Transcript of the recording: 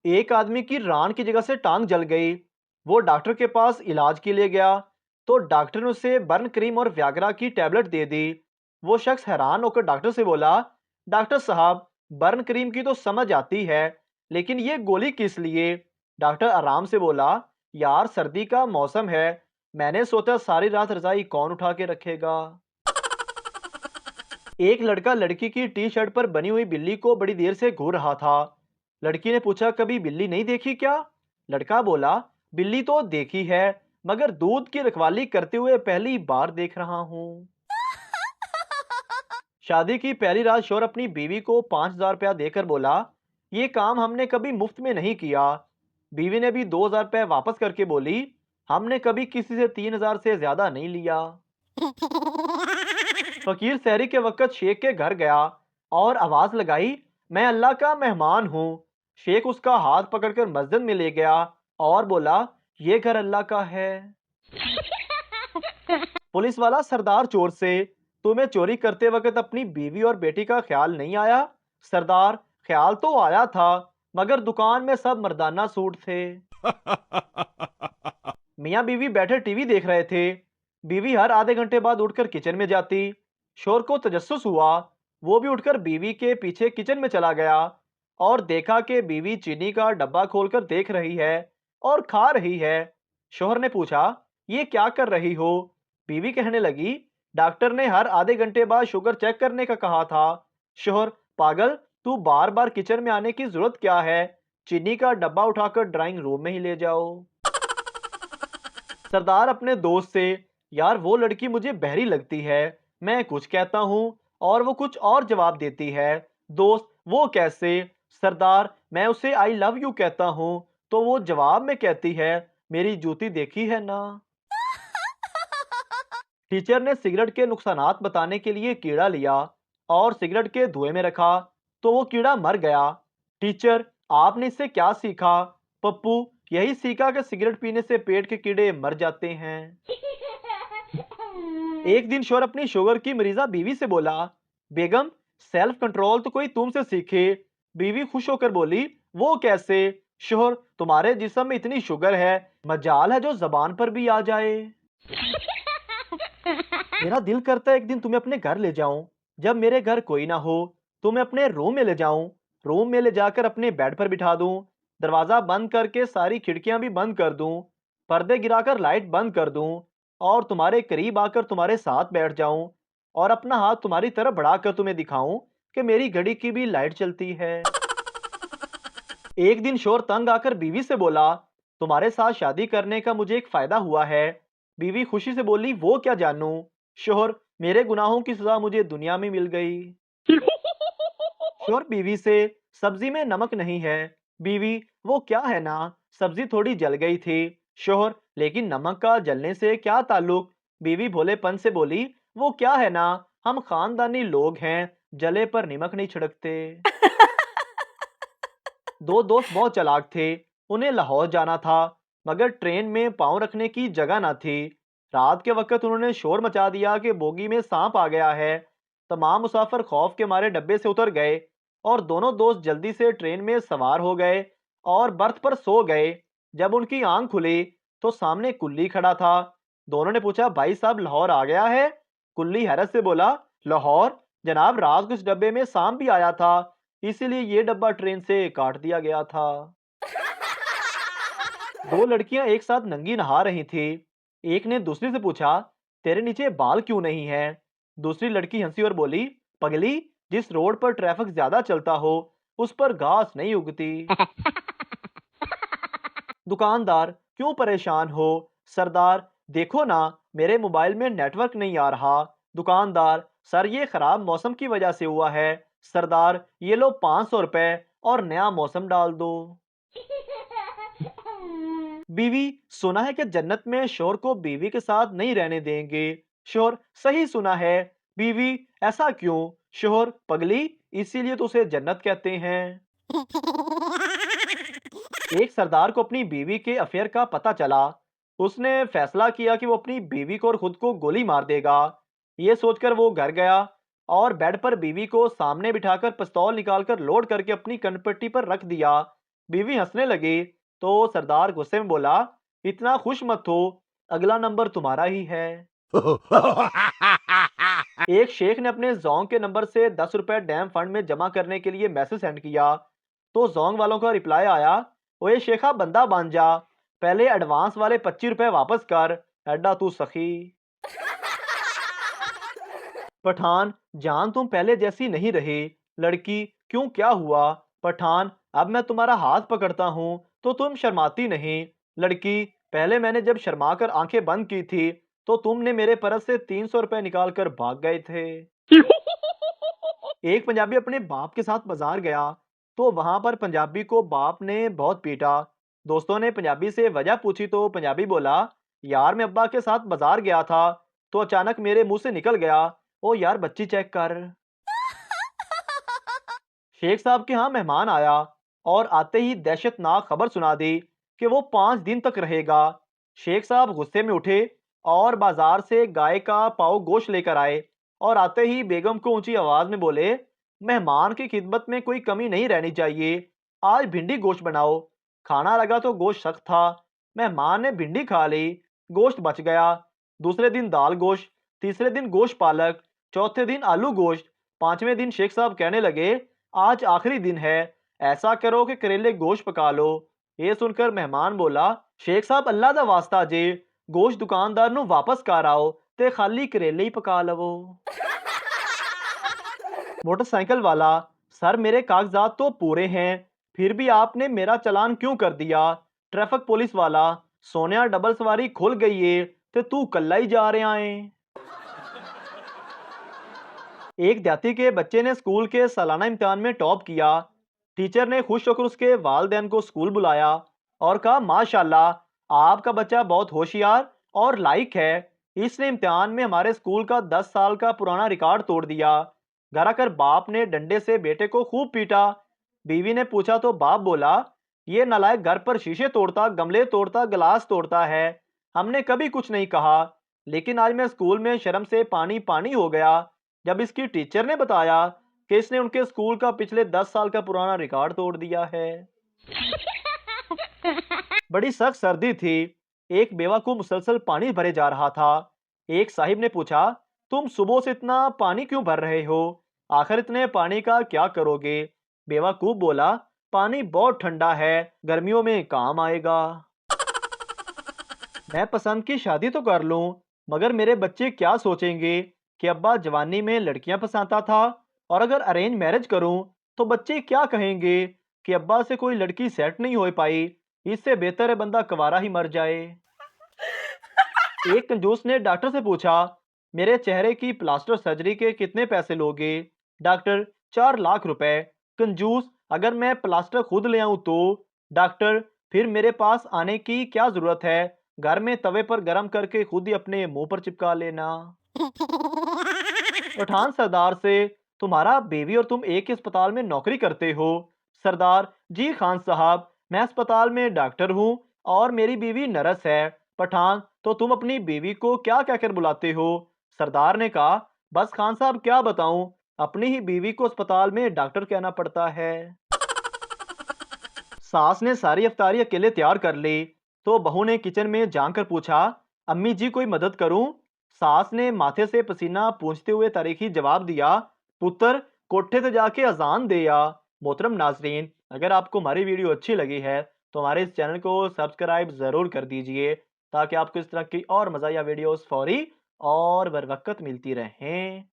एक आदमी की रान की जगह से टांग जल गई। वो डॉक्टर के पास इलाज के लिए गया तो डॉक्टर ने उसे बर्न क्रीम और व्याग्रा की टैबलेट दे दी। वो शख्स हैरान होकर डॉक्टर से बोला, डॉक्टर साहब, बर्न क्रीम की तो समझ आती है, लेकिन ये गोली किस लिए? डॉक्टर आराम से बोला, यार सर्दी का मौसम है, मैंने सोचा सारी रात रजाई कौन उठा के रखेगा। एक लड़का लड़की की टी शर्ट पर बनी हुई बिल्ली को बड़ी देर से घूर रहा था। लड़की ने पूछा, कभी बिल्ली नहीं देखी क्या? लड़का बोला, बिल्ली तो देखी है, मगर दूध की रखवाली करते हुए पहली बार देख रहा हूँ। शादी की पहली रात शोर अपनी बीवी को 5,000 रुपया देकर बोला, ये काम हमने कभी मुफ्त में नहीं किया। बीवी ने भी 2,000 रुपये वापस करके बोली, हमने कभी किसी से 3,000 से ज्यादा नहीं लिया। फकीर सहरी के वक्त शेख के घर गया और आवाज लगाई, मैं अल्लाह का मेहमान हूँ। शेख उसका हाथ पकड़कर मस्जिद में ले गया और बोला, ये घर अल्लाह का है। पुलिस वाला सरदार चोर से, तुम्हें चोरी करते वक्त अपनी बीवी और बेटी का ख्याल नहीं आया? सरदार, ख्याल तो आया था, मगर दुकान में सब मर्दाना सूट थे। मियाँ बीवी बैठे टीवी देख रहे थे। बीवी हर आधे घंटे बाद उठकर किचन में जाती। शोर को तजस्सुस हुआ। वो भी उठकर बीवी के पीछे किचन में चला गया और देखा कि बीवी चीनी का डब्बा खोलकर देख रही है और खा रही है। शोहर ने पूछा, ये क्या कर रही हो? बीवी कहने लगी, डॉक्टर ने हर आधे घंटे बाद शुगर चेक करने का कहा था। शोहर, पागल, तू बार बार किचन में आने की जरूरत क्या है? चीनी का डब्बा उठाकर ड्राइंग रूम में ही ले जाओ। सरदार अपने दोस्त से, यार वो लड़की मुझे बहरी लगती है, मैं कुछ कहता हूँ और वो कुछ और जवाब देती है। दोस्त, वो कैसे? सरदार, मैं उसे आई लव यू कहता हूँ तो वो जवाब में कहती है, मेरी जूती देखी है ना। टीचर ने सिगरेट के नुकसानात बताने के लिए कीड़ा लिया और सिगरेट के धुएं में रखा तो वो कीड़ा मर गया। टीचर, आपने इससे क्या सीखा? पप्पू, यही सीखा कि सिगरेट पीने से पेट के कीड़े मर जाते हैं। एक दिन शोर अपनी शुगर की मरीजा बीवी से बोला, बेगम, सेल्फ कंट्रोल तो कोई तुमसे सीखे। बीवी खुश होकर बोली, वो कैसे? शोहर, तुम्हारे जिस्म में इतनी शुगर है, मजाल है जो जबान पर भी आ जाए। मेरा दिल करता है एक दिन तुम्हें अपने घर ले जाऊं। जब मेरे घर कोई ना हो, तुम्हें अपने रूम में ले जाऊं। रूम में ले जाकर अपने बेड पर बिठा दूं, दरवाजा बंद करके सारी खिड़कियां भी बंद कर दूं, पर्दे गिराकर लाइट बंद कर दूं और तुम्हारे करीब आकर तुम्हारे साथ बैठ जाऊं और अपना हाथ तुम्हारी तरफ बढ़ाकर तुम्हें दिखाऊं कि मेरी घड़ी की भी लाइट चलती है। एक दिन शोर तंग आकर बीवी से बोला, तुम्हारे साथ शादी करने का मुझे एक फायदा हुआ है। बीवी खुशी से बोली, वो क्या जानू? शोहर, मेरे गुनाहों की सजा मुझे दुनिया में मिल गई। शोहर बीवी से, सब्जी में नमक नहीं है। बीवी, वो क्या है ना, सब्जी थोड़ी जल गई थी। शोहर, लेकिन नमक का जलने से क्या ताल्लुक? बीवी भोलेपन से बोली, वो क्या है ना, हम खानदानी लोग हैं, जले पर नमक नहीं छिड़कते। दो दोस्त बहुत चालाक थे। उन्हें लाहौर जाना था, मगर ट्रेन में पाँव रखने की जगह ना थी। रात के वक्त उन्होंने शोर मचा दिया कि बोगी में सांप आ गया है। तमाम मुसाफिर खौफ के मारे डब्बे से उतर गए और दोनों दोस्त जल्दी से ट्रेन में सवार हो गए और बर्थ पर सो गए। जब उनकी आंख खुली तो सामने कुल्ली खड़ा था। दोनों ने पूछा, भाई साहब, लाहौर आ गया है? कुल्ली हैरत से बोला, लाहौर? जनाब, रात को इस डब्बे में सांप भी आया था, इसीलिए ये डब्बा ट्रेन से काट दिया गया था। दो लड़कियां एक साथ नंगी नहा रही थी। एक ने दूसरी से पूछा, तेरे नीचे बाल क्यों नहीं है? दूसरी लड़की हंसी और बोली, पगली, जिस रोड पर ट्रैफिक ज्यादा चलता हो उस पर घास नहीं उगती। दुकानदार, क्यों परेशान हो? सरदार, देखो ना, मेरे मोबाइल में नेटवर्क नहीं आ रहा। दुकानदार, सर ये खराब मौसम की वजह से हुआ है। सरदार, ये लो 500 रुपए और नया मौसम डाल दो। बीवी, सुना है कि जन्नत में शोर को बीवी के साथ नहीं रहने देंगे। शोर, सही सुना है। बीवी, ऐसा क्यों? शोहर, पगली, इसीलिए तो उसे जन्नत कहते हैं। एक सरदार को अपनी बीवी के अफेयर का पता चला। उसने फैसला किया कि वो अपनी बीवी को और खुद को गोली मार देगा। ये सोचकर वो घर गया और बेड पर बीवी को सामने बिठाकर पिस्तौल निकालकर लोड करके अपनी कनपट्टी पर रख दिया। बीवी हंसने लगी तो सरदार गुस्से में बोला, इतना खुश मत हो, अगला नंबर तुम्हारा ही है। एक शेख ने अपने जोंग के नंबर से 10 रुपए डैम फंड में जमा करने के लिए मैसेज सेंड किया तो जोंग वालों का रिप्लाई आया, ओए शेखा बंदा बन जा, पहले एडवांस वाले 25 रुपए वापस कर, एडा तू सखी। पठान, जान तुम पहले जैसी नहीं रही। लड़की, क्यों क्या हुआ? पठान, अब मैं तुम्हारा हाथ पकड़ता हूँ तो तुम शर्माती नहीं। लड़की, पहले मैंने जब शर्माकर आंखें बंद की थी तो तुमने मेरे पर्स से 300 रुपए निकाल कर भाग गए थे। एक पंजाबी अपने बाप के साथ बाजार गया तो वहां पर पंजाबी को बाप ने बहुत पीटा। दोस्तों ने पंजाबी से वजह पूछी तो पंजाबी बोला, यार मैं अब्बा के साथ बाजार गया था तो अचानक मेरे मुंह से निकल गया, ओ यार बच्ची चेक कर। शेख साहब के यहाँ मेहमान आया और आते ही दहशतनाक खबर सुना दी कि वो 5 दिन तक रहेगा। शेख साहब गुस्से में उठे और बाजार से गाय का पाव गोश्त लेकर आए और आते ही बेगम को ऊंची आवाज में बोले, मेहमान की खिदमत में कोई कमी नहीं रहनी चाहिए, आज भिंडी गोश्त बनाओ। खाना लगा तो गोश्त सख्त था, मेहमान ने भिंडी खा ली, गोश्त बच गया। दूसरे दिन दाल गोश्त, तीसरे दिन गोश्त पालक, चौथे दिन आलू गोश्त, पांचवें दिन शेख साहब कहने लगे, आज आखिरी दिन है, ऐसा करो कि करेले गोश्त पका लो। ये सुनकर मेहमान बोला, शेख साहब अल्लाह दा वास्ता जे गोश्त दुकानदार नु वापस कर आओ ते खाली करेले ही पका लवो। मोटरसाइकिल वाला, सर मेरे कागजात तो पूरे हैं फिर भी आपने मेरा चालान क्यों कर दिया? ट्रैफिक पुलिस वाला, सोनिया डबल सवारी खुल गई है ते तू कल्ला ही जा रहा है। एक देहाती के बच्चे ने स्कूल के सालाना इम्तिहान में टॉप किया। टीचर ने खुश होकर उसके वालिदैन को स्कूल बुलाया और कहा, माशाल्लाह आपका बच्चा बहुत होशियार और लाइक है, इसने इम्तिहान में हमारे स्कूल का 10 साल का पुराना रिकॉर्ड तोड़ दिया। घर आकर बाप ने डंडे से बेटे को खूब पीटा। बीवी ने पूछा तो बाप बोला, ये नालायक घर पर शीशे तोड़ता, गमले तोड़ता, गिलास तोड़ता है, हमने कभी कुछ नहीं कहा, लेकिन आज मैं स्कूल में शर्म से पानी पानी हो गया जब इसकी टीचर ने बताया कि इसने उनके स्कूल का पिछले 10 साल का पुराना रिकॉर्ड तोड़ दिया है। बड़ी सख्त सर्दी थी। एक बेवा को मुसलसल पानी भरे जा रहा था। एक साहिब ने पूछा, तुम सुबह से इतना पानी क्यों भर रहे हो? आखिर इतने पानी का क्या करोगे? बेवकूफ बोला, पानी बहुत ठंडा है, गर्मियों में काम आएगा। मैं पसंद की शादी तो कर लूं, मगर मेरे बच्चे क्या सोचेंगे कि अब्बा जवानी में लड़कियां पसंदता था, और अगर अरेंज मैरिज करूं तो बच्चे क्या कहेंगे कि अब्बा से कोई लड़की सेट नहीं हो पाई, इससे बेहतर है बंदा कुंवारा ही मर जाए। एक कंजूस ने डॉक्टर से पूछा, मेरे चेहरे की प्लास्टर सर्जरी के कितने पैसे लोगे? डॉक्टर, 4 लाख रुपए। कंजूस, अगर मैं प्लास्टर खुद ले आऊं तो? डॉक्टर, फिर मेरे पास आने की क्या जरूरत है, घर में तवे पर गर्म करके खुद ही अपने मुंह पर चिपका लेना। पठान सरदार से, तुम्हारा बीवी और तुम एक ही अस्पताल में नौकरी करते हो? सरदार, जी खान साहब, मैं अस्पताल में डॉक्टर हूँ और मेरी बीवी नर्स है। पठान, तो तुम अपनी बीवी को क्या कहकर बुलाते हो? सरदार ने कहा, बस खान साहब क्या बताऊं, अपनी ही बीवी को अस्पताल में डॉक्टर कहना पड़ता है। सास ने सारी अफ्तारी अकेले तैयार कर ली तो बहू ने किचन में जाकर पूछा, अम्मी जी कोई मदद करूं? सास ने माथे से पसीना पूंछते हुए तारीखी जवाब दिया, पुत्र कोठे से जाके अजान दे आ। मोहतरम नाजरीन, अगर आपको हमारी वीडियो अच्छी लगी है तो हमारे इस चैनल को सब्सक्राइब ज़रूर कर दीजिए ताकि आपको इस तरह की और मज़ा या वीडियोस फौरी और बर वक्त मिलती रहें।